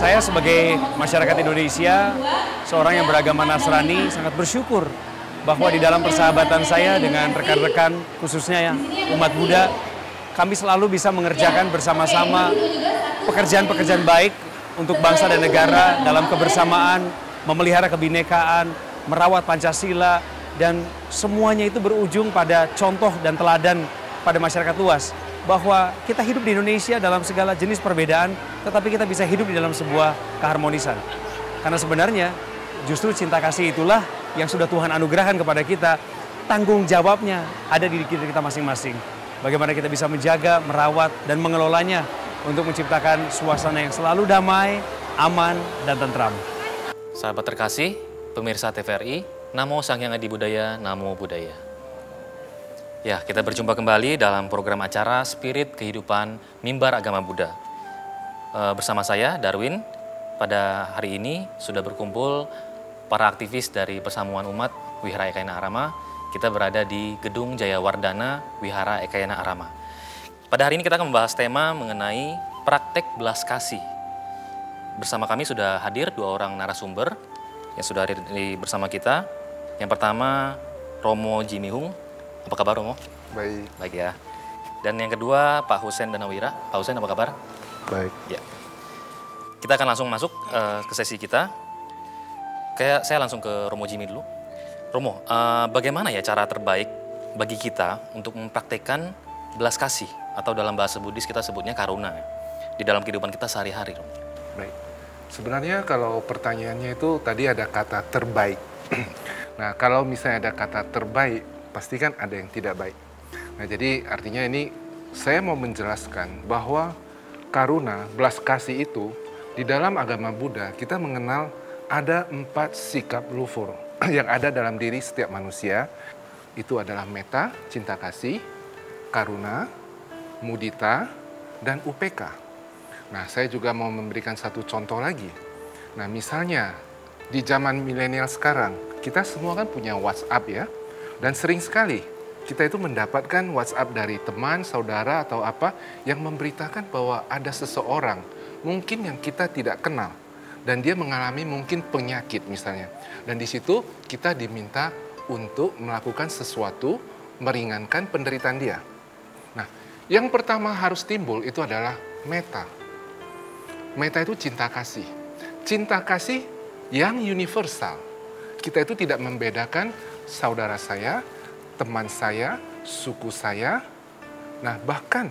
Saya sebagai masyarakat Indonesia, seorang yang beragama Nasrani, sangat bersyukur bahwa di dalam persahabatan saya dengan rekan-rekan, khususnya umat Buddha, kami selalu bisa mengerjakan bersama-sama pekerjaan-pekerjaan baik untuk bangsa dan negara dalam kebersamaan, memelihara kebinekaan, merawat Pancasila, dan semuanya itu berujung pada contoh dan teladan pada masyarakat luas. Bahwa kita hidup di Indonesia dalam segala jenis perbedaan, tetapi kita bisa hidup di dalam sebuah keharmonisan. Karena sebenarnya justru cinta kasih itulah yang sudah Tuhan anugerahkan kepada kita. Tanggung jawabnya ada di diri kita masing-masing. Bagaimana kita bisa menjaga, merawat, dan mengelolanya untuk menciptakan suasana yang selalu damai, aman, dan tentram. Sahabat terkasih, pemirsa TVRI, Namo Sang Hyang Adi Budaya, Namo Buddhaya. Ya, kita berjumpa kembali dalam program acara Spirit Kehidupan Mimbar Agama Buddha. Bersama saya, Darwin, pada hari ini sudah berkumpul para aktivis dari Persamuan Umat Wihara Ekayana Arama. Kita berada di Gedung Jayawardana Wihara Ekayana Arama. Pada hari ini kita akan membahas tema mengenai praktek belas kasih. Bersama kami sudah hadir dua orang narasumber yang sudah hadir bersama kita. Yang pertama, Romo Jimihung. Apa kabar, Romo? Baik. Baik ya. Dan yang kedua, Pak Husen Danawira. Pak Husen, apa kabar? Baik. Ya. Kita akan langsung masuk ke sesi kita. Saya langsung ke Romo Jimmy dulu. Romo, bagaimana ya cara terbaik bagi kita untuk mempraktekkan belas kasih atau dalam bahasa Buddhis kita sebutnya karuna di dalam kehidupan kita sehari-hari, Romo? Baik. Sebenarnya kalau pertanyaannya itu tadi ada kata terbaik. Nah, kalau misalnya ada kata terbaik, pasti kan ada yang tidak baik. Nah, jadi artinya ini saya mau menjelaskan bahwa karuna, belas kasih itu di dalam agama Buddha kita mengenal ada 4 sikap luhur yang ada dalam diri setiap manusia. Itu adalah metta, cinta kasih, karuna, mudita, dan upeka. Nah, saya juga mau memberikan satu contoh lagi. Nah, misalnya di zaman milenial sekarang, kita semua kan punya WhatsApp ya. Dan sering sekali kita itu mendapatkan WhatsApp dari teman, saudara, atau apa yang memberitakan bahwa ada seseorang mungkin yang kita tidak kenal. Dan dia mengalami mungkin penyakit misalnya. Dan di situ kita diminta untuk melakukan sesuatu meringankan penderitaan dia. Nah, yang pertama harus timbul itu adalah metta. Metta itu cinta kasih. Cinta kasih yang universal. Kita itu tidak membedakan saudara saya, teman saya, suku saya. Nah, bahkan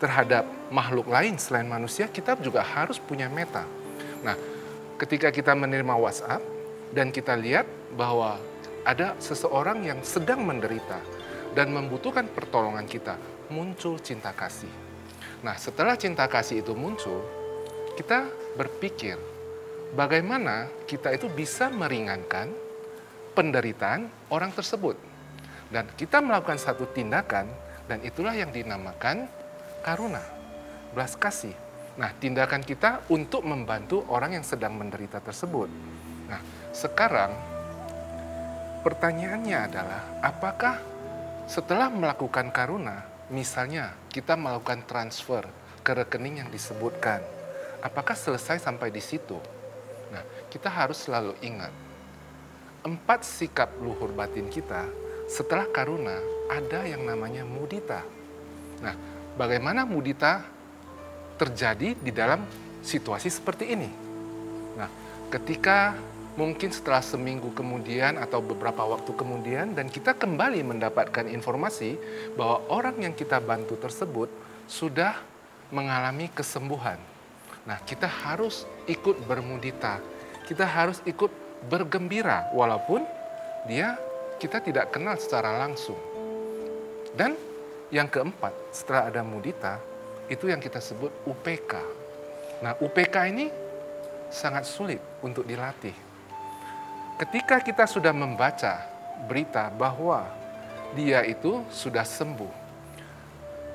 terhadap makhluk lain selain manusia, kita juga harus punya metta. Nah, ketika kita menerima WhatsApp dan kita lihat bahwa ada seseorang yang sedang menderita dan membutuhkan pertolongan kita, muncul cinta kasih. Nah, setelah cinta kasih itu muncul, kita berpikir bagaimana kita itu bisa meringankan penderitaan orang tersebut. Dan kita melakukan satu tindakan, dan itulah yang dinamakan karuna, belas kasih. Nah, tindakan kita untuk membantu orang yang sedang menderita tersebut. Nah, sekarang pertanyaannya adalah, apakah setelah melakukan karuna, misalnya kita melakukan transfer ke rekening yang disebutkan, apakah selesai sampai di situ? Nah, kita harus selalu ingat, 4 sikap luhur batin kita setelah karuna ada yang namanya mudita. Nah, bagaimana mudita terjadi di dalam situasi seperti ini? Nah, ketika mungkin setelah seminggu kemudian atau beberapa waktu kemudian dan kita kembali mendapatkan informasi bahwa orang yang kita bantu tersebut sudah mengalami kesembuhan. Nah, kita harus ikut bermudita. Kita harus ikut bergembira walaupun kita tidak kenal secara langsung. Dan yang keempat, setelah ada mudita, itu yang kita sebut UPK. Nah, UPK ini sangat sulit untuk dilatih. Ketika kita sudah membaca berita bahwa dia itu sudah sembuh,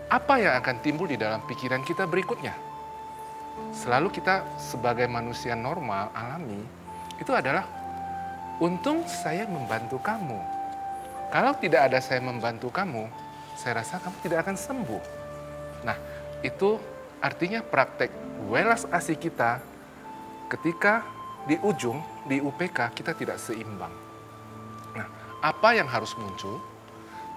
apa yang akan timbul di dalam pikiran kita berikutnya? Selalu kita sebagai manusia normal, alami, itu adalah, untung saya membantu kamu. Kalau tidak ada saya membantu kamu, saya rasa kamu tidak akan sembuh. Nah, itu artinya praktek welas asih kita ketika di ujung, di UPK kita tidak seimbang. Nah, apa yang harus muncul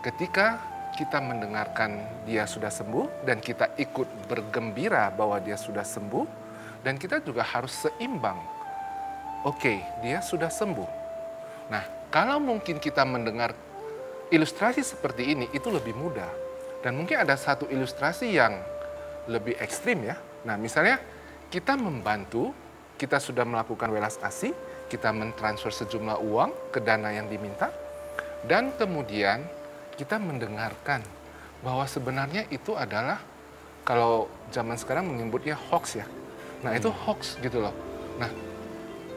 ketika kita mendengarkan dia sudah sembuh dan kita ikut bergembira bahwa dia sudah sembuh, dan kita juga harus seimbang. Oke, dia sudah sembuh. Nah, kalau mungkin kita mendengar ilustrasi seperti ini, itu lebih mudah. Dan mungkin ada satu ilustrasi yang lebih ekstrim ya. Nah, misalnya kita membantu, kita sudah melakukan welas asih, kita mentransfer sejumlah uang ke dana yang diminta, dan kemudian kita mendengarkan bahwa sebenarnya itu adalah, kalau zaman sekarang menyebutnya hoax ya. Nah, itu hoax gitu loh. Nah,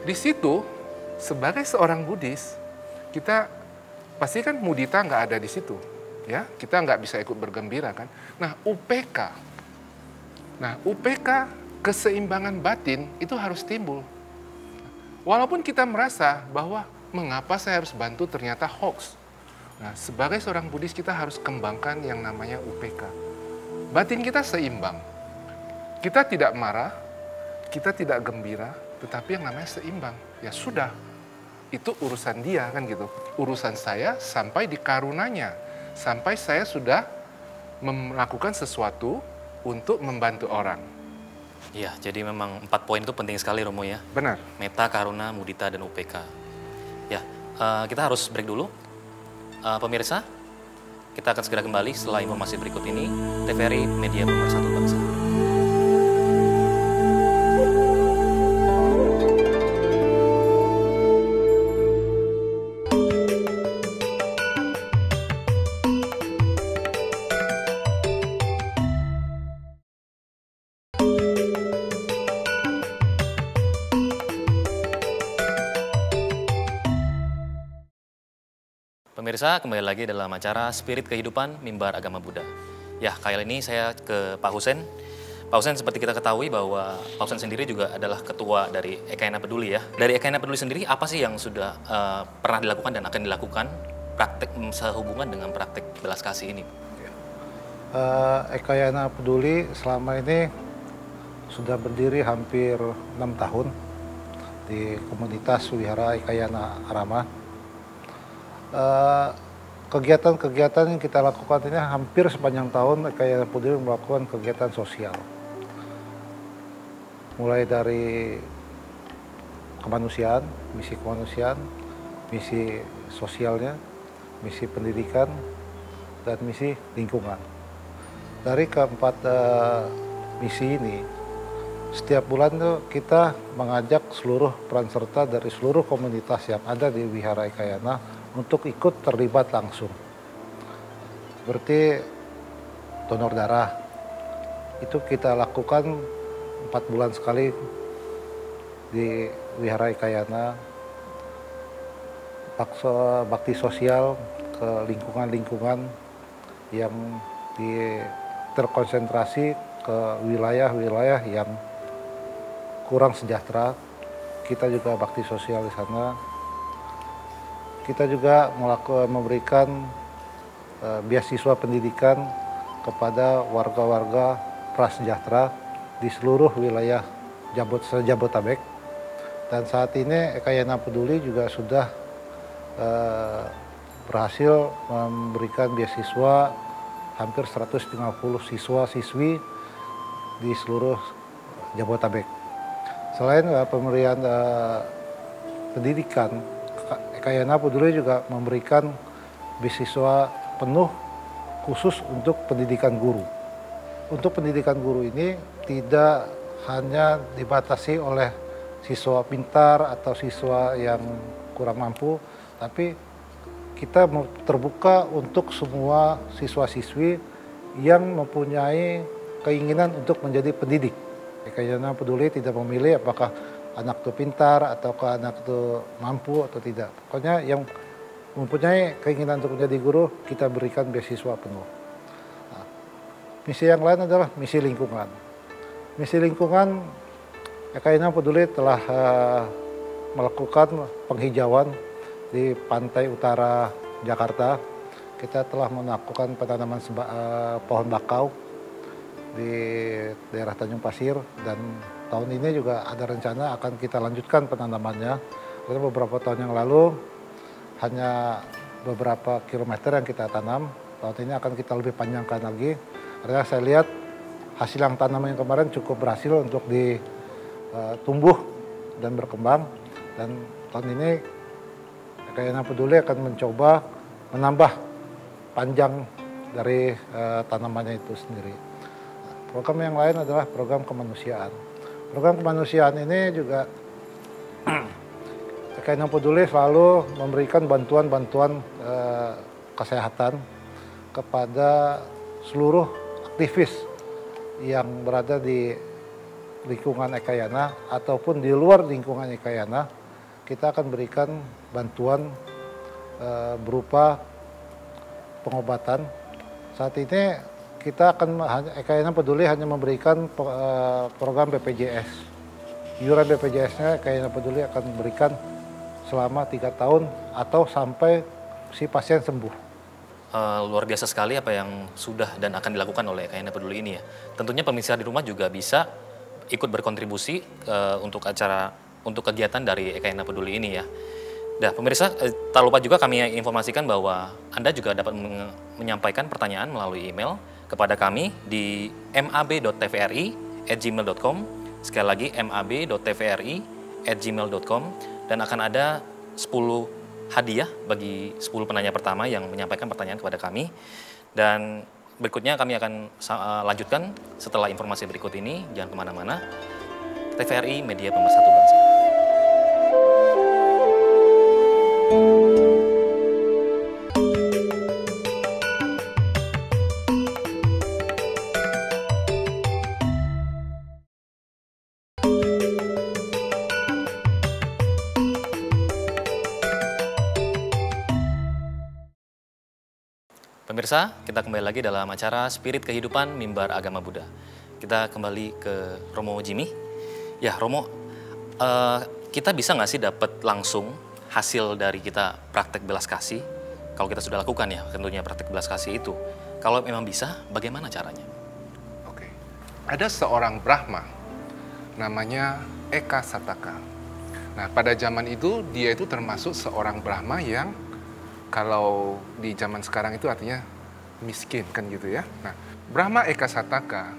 di situ sebagai seorang Buddhis, kita pasti kan mudita nggak ada di situ. Ya, kita nggak bisa ikut bergembira kan. Nah, UPK keseimbangan batin itu harus timbul. Walaupun kita merasa bahwa mengapa saya harus bantu ternyata hoax. Nah, sebagai seorang Buddhis kita harus kembangkan yang namanya UPK. Batin kita seimbang. Kita tidak marah, kita tidak gembira, tetapi yang namanya seimbang. Ya sudah, itu urusan dia kan gitu. Urusan saya sampai di karunanya. Sampai saya sudah melakukan sesuatu untuk membantu orang. Iya, jadi memang 4 poin itu penting sekali Romo ya. Benar. Meta, karuna, mudita, dan UPK. Ya, kita harus break dulu. Pemirsa, kita akan segera kembali setelah informasi berikut ini. TVRI Media Pemersatu Bangsa. Pemirsa, kembali lagi dalam acara Spirit Kehidupan Mimbar Agama Buddha. Ya, kali ini saya ke Pak Husen. Pak Husen, seperti kita ketahui bahwa Pak Husen sendiri juga adalah ketua dari Ekayana Peduli ya. Dari Ekayana Peduli sendiri, apa sih yang sudah pernah dilakukan dan akan dilakukan praktek sehubungan dengan praktek belas kasih ini? Ekayana Peduli selama ini sudah berdiri hampir 6 tahun di komunitas Wihara Ekayana Arama. Kegiatan-kegiatan yang kita lakukan ini hampir sepanjang tahun Ekayana Peduli melakukan kegiatan sosial. Mulai dari kemanusiaan, misi sosialnya, misi pendidikan, dan misi lingkungan. Dari keempat misi ini, setiap bulan tuh kita mengajak seluruh peran serta dari seluruh komunitas yang ada di Wihara Ekayana untuk ikut terlibat langsung. Seperti donor darah, itu kita lakukan 4 bulan sekali di Wihara Ekayana. Bakti sosial ke lingkungan-lingkungan yang terkonsentrasi ke wilayah-wilayah yang kurang sejahtera. Kita juga bakti sosial di sana. Kita juga memberikan beasiswa pendidikan kepada warga-warga prasejahtera di seluruh wilayah Jabodetabek. Dan saat ini Ekayana Peduli juga sudah berhasil memberikan beasiswa hampir 150 siswa-siswi di seluruh Jabodetabek. Selain pemberian pendidikan, Ekayana Peduli juga memberikan beasiswa penuh khusus untuk pendidikan guru. Untuk pendidikan guru ini tidak hanya dibatasi oleh siswa pintar atau siswa yang kurang mampu, tapi kita terbuka untuk semua siswa-siswi yang mempunyai keinginan untuk menjadi pendidik. Ekayana Peduli tidak memilih apakah anak itu pintar atau anak itu mampu atau tidak. Pokoknya yang mempunyai keinginan untuk menjadi guru, kita berikan beasiswa penuh. Nah, misi yang lain adalah misi lingkungan. Misi lingkungan, Ekayana Peduli telah melakukan penghijauan di pantai utara Jakarta. Kita telah melakukan penanaman pohon bakau di daerah Tanjung Pasir dan tahun ini juga ada rencana akan kita lanjutkan penanamannya. Karena beberapa tahun yang lalu hanya beberapa kilometer yang kita tanam. Tahun ini akan kita lebih panjangkan lagi. Karena saya lihat hasil yang tanaman yang kemarin cukup berhasil untuk tumbuh dan berkembang. Dan tahun ini Ekayana Peduli akan mencoba menambah panjang dari tanamannya itu sendiri. Program yang lain adalah program kemanusiaan. Program kemanusiaan ini juga Ekayana Peduli selalu memberikan bantuan-bantuan kesehatan kepada seluruh aktivis yang berada di lingkungan Ekayana ataupun di luar lingkungan Ekayana. Kita akan berikan bantuan berupa pengobatan. Saat ini kita akan Ekayana Peduli hanya memberikan program BPJS. Iuran BPJS-nya Ekayana Peduli akan memberikan selama 3 tahun atau sampai si pasien sembuh. Luar biasa sekali apa yang sudah dan akan dilakukan oleh Ekayana Peduli ini ya. Tentunya pemirsa di rumah juga bisa ikut berkontribusi untuk kegiatan dari Ekayana Peduli ini ya. Nah, pemirsa, tak lupa juga kami informasikan bahwa Anda juga dapat menyampaikan pertanyaan melalui email kepada kami di mab.tvri@gmail.com. Sekali lagi mab.tvri@gmail.com, dan akan ada 10 hadiah bagi 10 penanya pertama yang menyampaikan pertanyaan kepada kami. Dan berikutnya kami akan lanjutkan setelah informasi berikut ini. Jangan kemana-mana. TVRI, Media Pemersatu Bangsa. Pemirsa, kita kembali lagi dalam acara Spirit Kehidupan Mimbar Agama Buddha. Kita kembali ke Romo Jimmy. Ya, Romo, kita bisa nggak sih dapat langsung hasil dari kita praktek belas kasih? Kalau kita sudah lakukan ya, tentunya praktek belas kasih itu. Kalau memang bisa, bagaimana caranya? Oke. Ada seorang Brahma, namanya Eka Sataka. Nah, pada zaman itu, dia itu termasuk seorang Brahma yang kalau di zaman sekarang itu artinya miskin kan gitu ya. Nah, Brahma Eka Sataka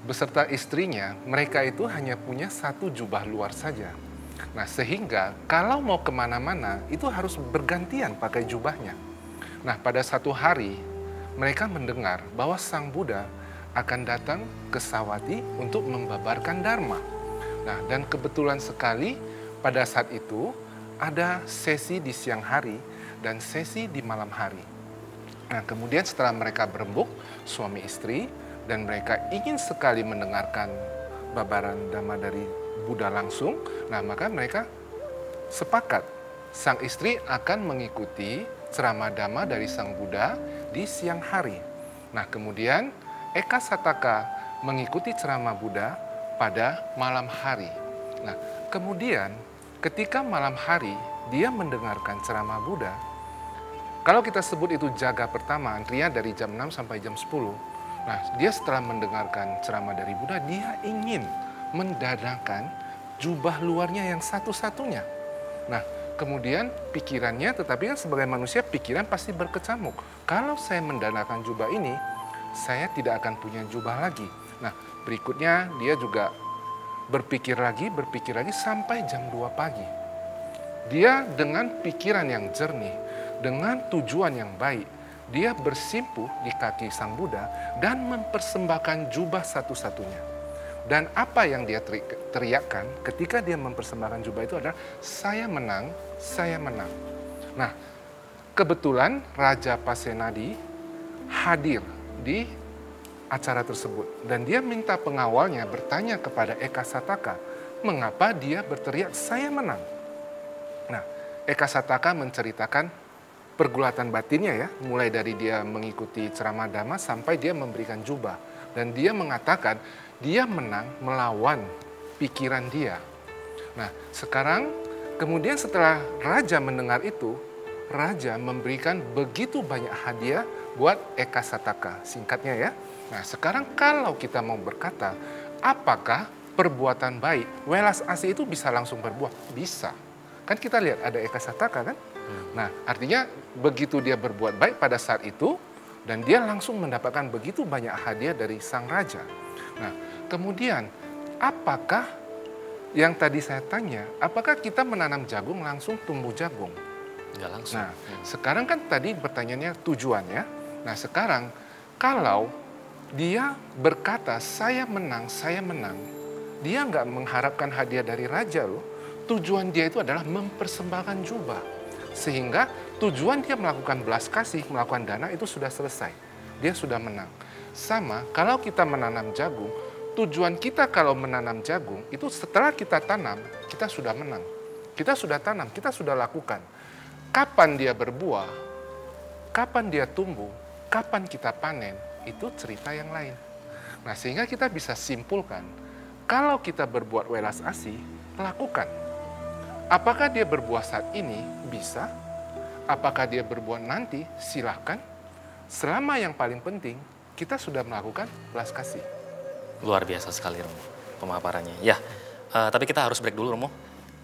beserta istrinya, mereka itu hanya punya satu jubah luar saja. Nah, sehingga kalau mau kemana-mana itu harus bergantian pakai jubahnya. Nah, pada satu hari mereka mendengar bahwa Sang Buddha akan datang ke Sawati untuk membabarkan Dharma. Nah, dan kebetulan sekali pada saat itu ada sesi di siang hari dan sesi di malam hari. Nah, kemudian setelah mereka berembuk, suami istri, dan mereka ingin sekali mendengarkan babaran Dhamma dari Buddha langsung, nah maka mereka sepakat. Sang istri akan mengikuti ceramah Dhamma dari Sang Buddha di siang hari. Nah, kemudian Eka Sataka mengikuti ceramah Buddha pada malam hari. Nah, kemudian ketika malam hari dia mendengarkan ceramah Buddha. Kalau kita sebut itu jaga pertama, antrian dari jam 6 sampai jam 10. Nah, dia setelah mendengarkan ceramah dari Buddha, dia ingin mendadakan jubah luarnya yang satu-satunya. Nah, kemudian pikirannya, tetapi kan sebagai manusia pikiran pasti berkecamuk. Kalau saya mendadakan jubah ini, saya tidak akan punya jubah lagi. Nah, berikutnya dia juga berpikir lagi sampai jam 2 pagi. Dia dengan pikiran yang jernih, dengan tujuan yang baik, dia bersimpuh di kaki Sang Buddha dan mempersembahkan jubah satu-satunya. Dan apa yang dia teriakkan ketika dia mempersembahkan jubah itu adalah, saya menang, saya menang. Nah, kebetulan Raja Pasenadi hadir di acara tersebut. Dan dia minta pengawalnya bertanya kepada Eka Sataka, mengapa dia berteriak, saya menang. Nah, Eka Sataka menceritakan pergulatan batinnya ya, mulai dari dia mengikuti ceramah Dhamma sampai dia memberikan jubah. Dan dia mengatakan dia menang melawan pikiran dia. Nah, sekarang kemudian setelah Raja mendengar itu, Raja memberikan begitu banyak hadiah buat Eka Sataka, singkatnya ya. Nah, sekarang kalau kita mau berkata, apakah perbuatan baik, welas asih itu bisa langsung berbuah? Bisa. Kan kita lihat ada Eka Sataka kan? Nah, artinya begitu dia berbuat baik pada saat itu, dan dia langsung mendapatkan begitu banyak hadiah dari sang raja. Nah, kemudian apakah yang tadi saya tanya, apakah kita menanam jagung langsung tumbuh jagung? Nggak langsung. Nah, sekarang kan tadi pertanyaannya tujuannya. Nah, sekarang kalau dia berkata, saya menang, dia nggak mengharapkan hadiah dari raja loh. Tujuan dia itu adalah mempersembahkan jubah. Sehingga tujuan dia melakukan belas kasih, melakukan dana itu sudah selesai. Dia sudah menang. Sama, kalau kita menanam jagung, tujuan kita kalau menanam jagung, itu setelah kita tanam, kita sudah menang. Kita sudah tanam, kita sudah lakukan. Kapan dia berbuah, kapan dia tumbuh, kapan kita panen, itu cerita yang lain. Nah, sehingga kita bisa simpulkan, kalau kita berbuat welas asih, lakukan. Apakah dia berbuah saat ini? Bisa. Apakah dia berbuah nanti? Silahkan. Selama yang paling penting, kita sudah melakukan belas kasih. Luar biasa sekali, Romo, pemaparannya. Ya, tapi kita harus break dulu, Romo.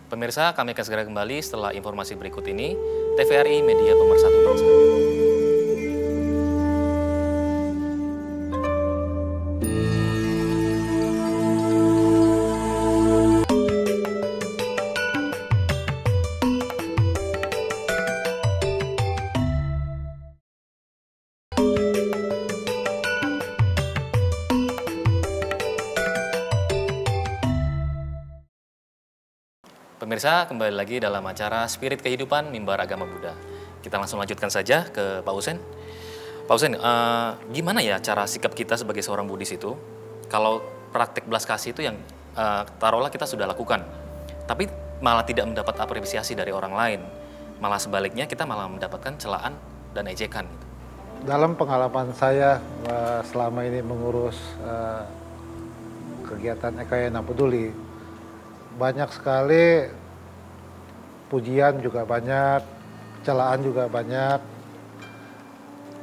Pemirsa, kami akan segera kembali setelah informasi berikut ini. TVRI Media Pemersatu Bangsa. Pemirsa, kembali lagi dalam acara Spirit Kehidupan Mimbar Agama Buddha. Kita langsung lanjutkan saja ke Pak Husen. Pak Husen, gimana ya cara sikap kita sebagai seorang Buddhis itu? Kalau praktek belas kasih itu yang taruhlah kita sudah lakukan, tapi malah tidak mendapat apresiasi dari orang lain. Malah sebaliknya kita malah mendapatkan celaan dan ejekan. Dalam pengalaman saya selama ini mengurus kegiatan Ekayana Peduli, banyak sekali pujian juga banyak, celaan juga banyak.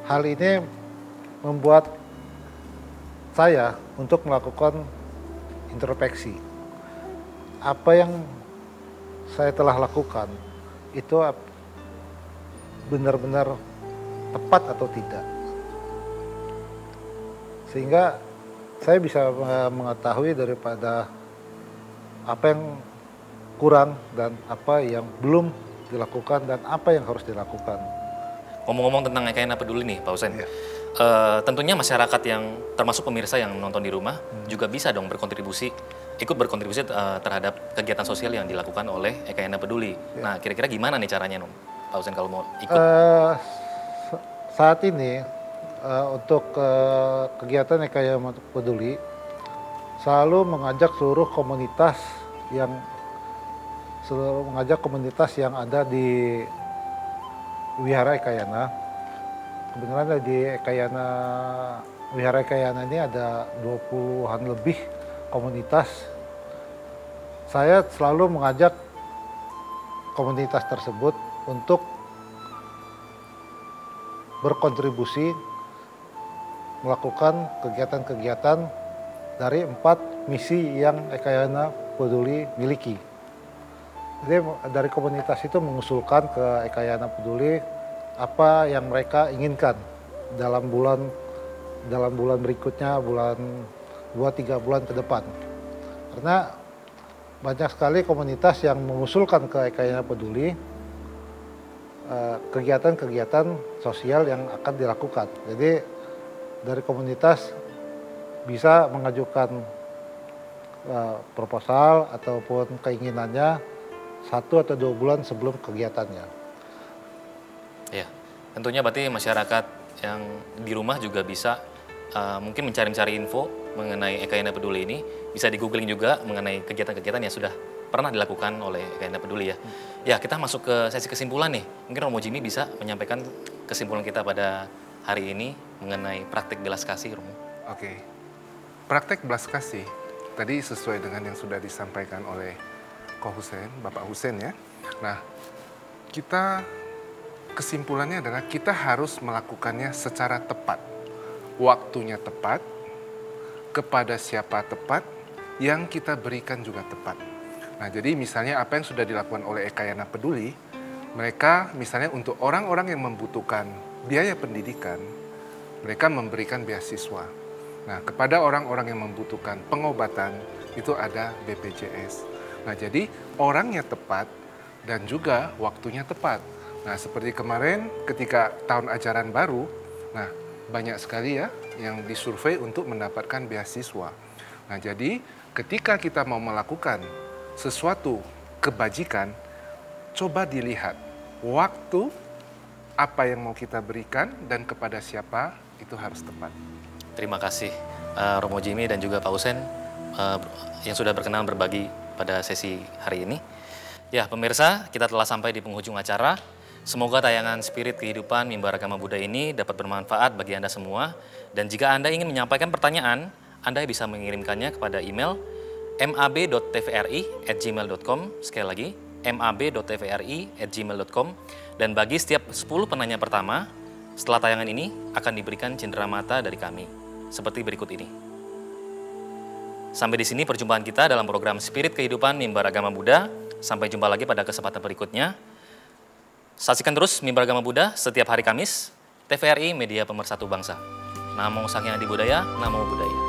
Hal ini membuat saya untuk melakukan introspeksi. Apa yang saya telah lakukan itu benar-benar tepat atau tidak. Sehingga saya bisa mengetahui daripada apa yang kurang dan apa yang belum dilakukan dan apa yang harus dilakukan. Ngomong-ngomong tentang Ekayana Peduli nih, Pak Husen. Ya. Tentunya masyarakat yang termasuk pemirsa yang menonton di rumah juga bisa dong ikut berkontribusi terhadap kegiatan sosial yang dilakukan oleh Ekayana Peduli. Ya. Nah, kira-kira gimana nih caranya, Pak Husen, kalau mau ikut? Saat ini untuk kegiatan Ekayana Peduli selalu mengajak seluruh komunitas yang ada di Wihara Ekayana. Kebenaran di Wihara Ekayana ini ada 20-an lebih komunitas. Saya selalu mengajak komunitas tersebut untuk berkontribusi melakukan kegiatan-kegiatan dari 4 misi yang Ekayana Peduli miliki. Jadi dari komunitas itu mengusulkan ke Ekayana Peduli apa yang mereka inginkan dalam bulan berikutnya, 2-3 bulan ke depan. Karena banyak sekali komunitas yang mengusulkan ke Ekayana Peduli kegiatan-kegiatan sosial yang akan dilakukan. Jadi dari komunitas bisa mengajukan proposal ataupun keinginannya 1 atau 2 bulan sebelum kegiatannya. Ya, tentunya berarti masyarakat yang di rumah juga bisa mungkin mencari-cari info mengenai Ekayana Peduli ini. Bisa di googling juga mengenai kegiatan-kegiatan yang sudah pernah dilakukan oleh Ekayana Peduli ya. Ya, kita masuk ke sesi kesimpulan nih. Mungkin Romo Jimmy bisa menyampaikan kesimpulan kita pada hari ini mengenai praktik belas kasih, Romo. Oke. Praktek belas kasih tadi sesuai dengan yang sudah disampaikan oleh Ko Husen, Bapak Husen ya. Nah, kesimpulannya adalah kita harus melakukannya secara tepat. Waktunya tepat, kepada siapa tepat, yang kita berikan juga tepat. Nah, jadi misalnya apa yang sudah dilakukan oleh Ekayana Peduli, mereka misalnya untuk orang-orang yang membutuhkan biaya pendidikan, mereka memberikan beasiswa. Nah, kepada orang-orang yang membutuhkan pengobatan, itu ada BPJS. Nah, jadi orangnya tepat dan juga waktunya tepat. Nah, seperti kemarin ketika tahun ajaran baru, nah banyak sekali ya yang disurvei untuk mendapatkan beasiswa. Nah, jadi ketika kita mau melakukan sesuatu kebajikan, coba dilihat waktu apa yang mau kita berikan dan kepada siapa itu harus tepat. Terima kasih Romo Jimmy dan juga Pak Husen yang sudah berkenan berbagi pada sesi hari ini. Ya, pemirsa, kita telah sampai di penghujung acara. Semoga tayangan Spirit Kehidupan Mimbar Agama Buddha ini dapat bermanfaat bagi Anda semua. Dan jika Anda ingin menyampaikan pertanyaan, Anda bisa mengirimkannya kepada email mab.tvri@gmail.com. Sekali lagi, mab.tvri@gmail.com. Dan bagi setiap 10 penanya pertama, setelah tayangan ini akan diberikan cenderamata dari kami, seperti berikut ini. Sampai di sini perjumpaan kita dalam program Spirit Kehidupan Mimbar Agama Buddha. Sampai jumpa lagi pada kesempatan berikutnya. Saksikan terus Mimbar Agama Buddha setiap hari Kamis, TVRI Media Pemersatu Bangsa. Namo Sang Hyang Adi Budaya, Namo Buddhaya.